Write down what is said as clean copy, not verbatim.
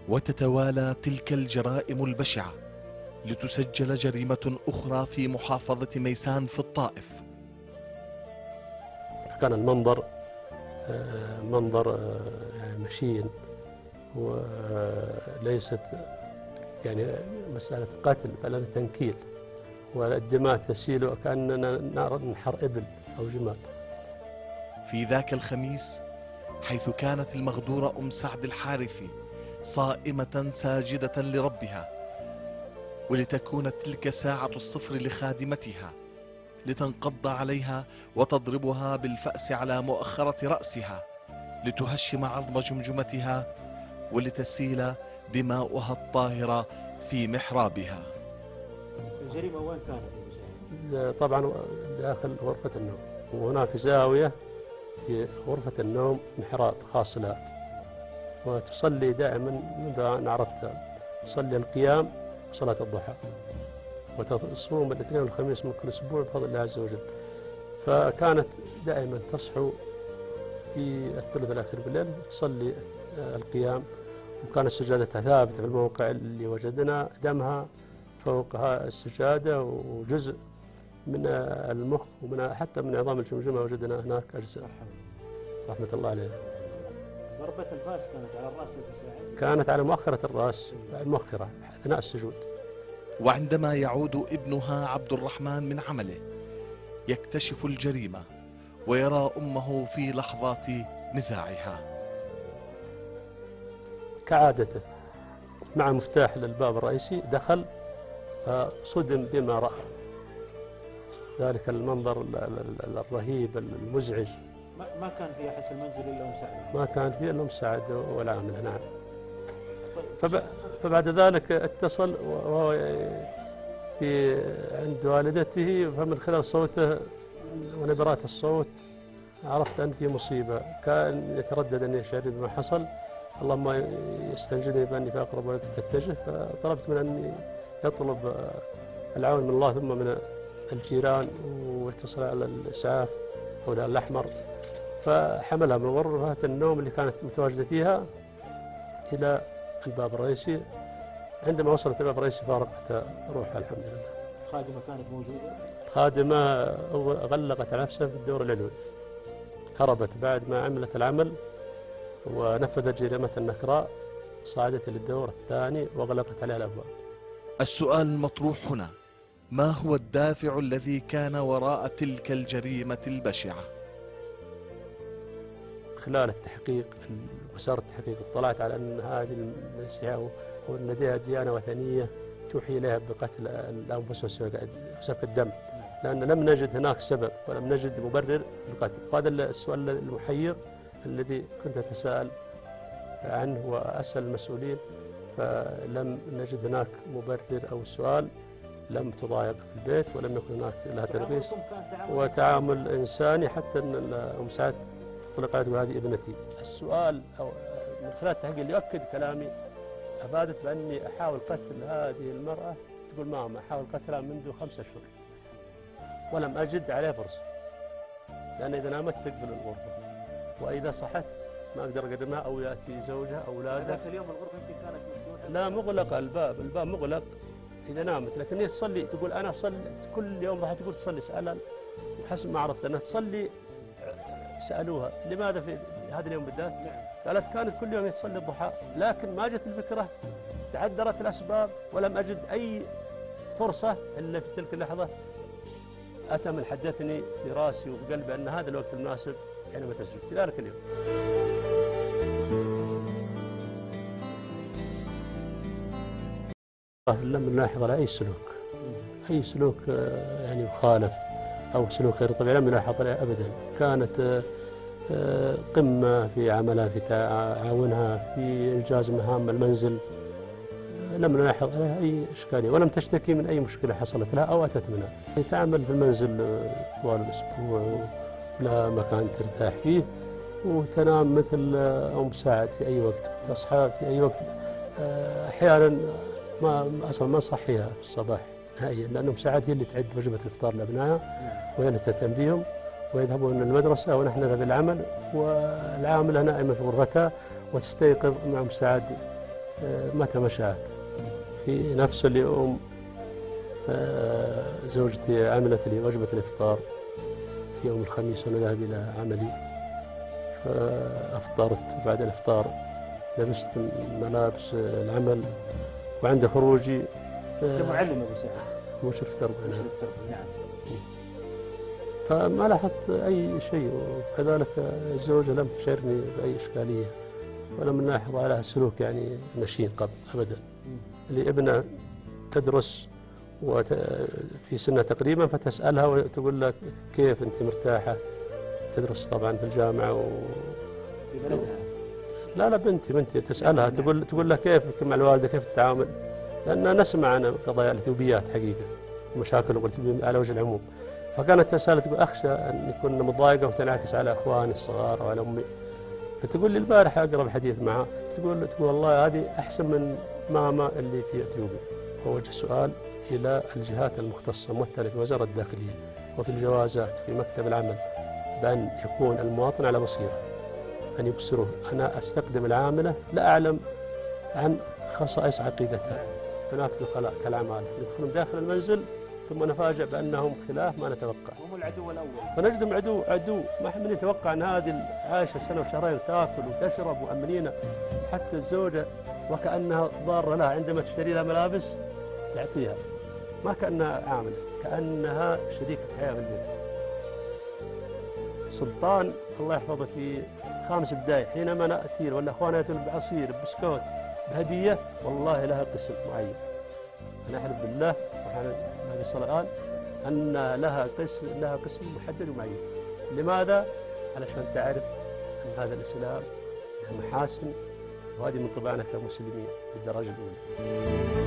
وتتوالى تلك الجرائم البشعة لتسجل جريمة أخرى في محافظة ميسان في الطائف. كان المنظر منظر يعني مشين، وليست يعني مسألة قتل بل تنكيل، والدماء تسيل وكأننا نحر إبل أو جمال. في ذاك الخميس حيث كانت المغدورة أم سعد الحارثي صائمة ساجدة لربها، ولتكون تلك ساعة الصفر لخادمتها لتنقض عليها وتضربها بالفأس على مؤخرة رأسها لتهشم عظم جمجمتها ولتسيل دماؤها الطاهرة في محرابها. الجريمة وين كانت يا طبعا داخل غرفة النوم، وهناك زاوية في غرفة النوم محراب خاص لها، وتصلي دائما منذ أن عرفتها، تصلي القيام وصلاة الضحى، وتصوم الاثنين والخميس من كل أسبوع بفضل الله عز وجل. فكانت دائما تصحو في الثلث الأخير بالليل وتصلي القيام، وكانت سجادتها ثابتة في الموقع اللي وجدنا دمها فوقها السجادة، وجزء من المخ ومن حتى من عظام الجمجمة وجدنا هناك أجزاء رحمة الله عليها. ضربة الفاس كانت على الرأس؟ كانت على مؤخرة الرأس المؤخرة أثناء السجود. وعندما يعود ابنها عبد الرحمن من عمله يكتشف الجريمة ويرى أمه في لحظات نزاعها. كعادته مع مفتاح للباب الرئيسي دخل فصدم بما رأى، ذلك المنظر الرهيب المزعج. ما كان في أحد في المنزل إلا أم سعد؟ ما كان في إلا أم سعد والعاملة، نعم. فبعد ذلك اتصل وهو في عند والدته، فمن خلال صوته ونبرات الصوت عرفت أن في مصيبة. كان يتردد أن يشعر بما حصل، اللهم يستنجدني بأني في أقرب وقت أتجه، فطلبت من أن يطلب العون من الله ثم من الجيران، واتصل على الإسعاف أو الأحمر، فحملها من غرفة النوم اللي كانت متواجدة فيها إلى الباب الرئيسي. عندما وصلت الباب الرئيسي فارقت روحها الحمد لله. الخادمة كانت موجودة؟ الخادمة غلقت نفسها في الدور العلوي، هربت بعد ما عملت العمل ونفذت جريمة النكراء، صعدت للدور الثاني وغلقت عليها الأبواب. السؤال المطروح هنا: ما هو الدافع الذي كان وراء تلك الجريمة البشعة؟ خلال التحقيق مسار التحقيق اطلعت على أن هذه المسيحية لديها ديانة وثنية توحي إليها بقتل الأنفس وسفك الدم، لأن لم نجد هناك سبب ولم نجد مبرر للقتل. وهذا السؤال المحير الذي كنت أتساءل عنه وأسأل المسؤولين، فلم نجد هناك مبرر أو سؤال. لم تضايق في البيت ولم يكن هناك لها تلبيس وتعامل إنساني، حتى أن أم سعد تطلق عليها هذه ابنتي. السؤال أو من خلال التحقيق اللي يؤكد كلامي، أفادت بأني أحاول قتل هذه المرأة، تقول ماما أحاول قتلها منذ 5 أشهر ولم أجد عليه فرصة، لأن إذا نامت تقفل الغرفة، وإذا صحت ما أقدر أقدمها أو يأتي زوجها أو أولادها. ذاك اليوم الغرفة يمكن كانت مفتوحة؟ لا، مغلق الباب مغلق إذا نامت، لكن هي تصلي، تقول أنا أصلي كل يوم راح تقول تصلي. سألها وحسب ما عرفت أنها تصلي، سألوها لماذا في هذا اليوم بالذات؟ قالت كانت كل يوم تصلي الضحى، لكن ما جت الفكرة، تعذرت الأسباب ولم أجد أي فرصة إلا في تلك اللحظة. أتى من حدثني في راسي وفي قلبي أن هذا الوقت المناسب حينما تسجد في ذلك اليوم. لم نلاحظ على أي سلوك يعني مخالف أو سلوك غير طبيعي، لم نلاحظ عليه أبدا. كانت قمة في عملها، في تعاونها في إنجاز مهام المنزل، لم نلاحظ عليها أي إشكالية، ولم تشتكي من أي مشكلة حصلت لها أو أتت منها. تعمل في المنزل طوال الأسبوع ولها مكان ترتاح فيه، وتنام مثل أم سعد في أي وقت، تصحى في أي وقت. أحيانا أصلا ما نصحيها في الصباح نهائيا، لأن أم سعد هي اللي تعد وجبة الإفطار لأبنائها وهي اللي تهتم بهم، ويذهبون المدرسة ونحن نذهب العمل، والعاملة نائمة في غرفتها وتستيقظ مع أم سعد متى ما شاءت. في نفس اليوم زوجتي عملت لي وجبة الإفطار في يوم الخميس وأنا ذاهب إلى عملي، فأفطرت. وبعد الإفطار لبست ملابس العمل، وعند خروجي أنت معلم أبو سعد، مشرف تربية. مشرف تربية، نعم. فما لاحظت أي شيء، وكذلك الزوجة لم تشعرني بأي إشكالية، ولم نلاحظ عليها سلوك يعني نشين قبل أبدا. لابنة تدرس في سنة تقريبا، فتسألها وتقول لك كيف أنت مرتاحة؟ تدرس طبعا في الجامعة في بلدها. لا بنتي تسألها، تقول لها كيف مع الوالدة، كيف التعامل؟ لأن نسمع عن قضايا الإثيوبيات حقيقة، مشاكل على وجه العموم. فكانت تسأل تقول أخشى أن يكون مضايقة وتنعكس على أخواني الصغار أو على أمي. فتقول لي البارحة أقرب حديث معها، تقول والله هذه أحسن من ماما اللي في إثيوبيا. ووجه السؤال إلى الجهات المختصة ممثلة في وزارة الداخلية وفي الجوازات في مكتب العمل، بأن يكون المواطن على بصيرة، أن يبصروه. أنا أستخدم العاملة لا أعلم عن خصائص عقيدتها. هناك دخلاء كالعمالة يدخلون داخل المنزل ثم نفاجأ بأنهم خلاف ما نتوقع، هم العدو الأول. فنجدهم عدو. ما من يتوقع أن هذه عايشة سنة وشهرين تأكل وتشرب وأمنينة، حتى الزوجة وكأنها ضارة لها عندما تشتري لها ملابس تعطيها، ما كأنها عاملة، كأنها شريكة حياة في البيت. سلطان الله يحفظه في 5 دقائق حينما نأتي ولا أخواننا يأتون بعصير بسكوت بهدية، والله لها قسم معين. أنا أحلف بالله بعد الصلاة قال أن لها قسم محدد ومعين. لماذا؟ علشان تعرف أن هذا الإسلام له محاسن، وهذه من طباعنا كمسلمين بالدرجة الأولى.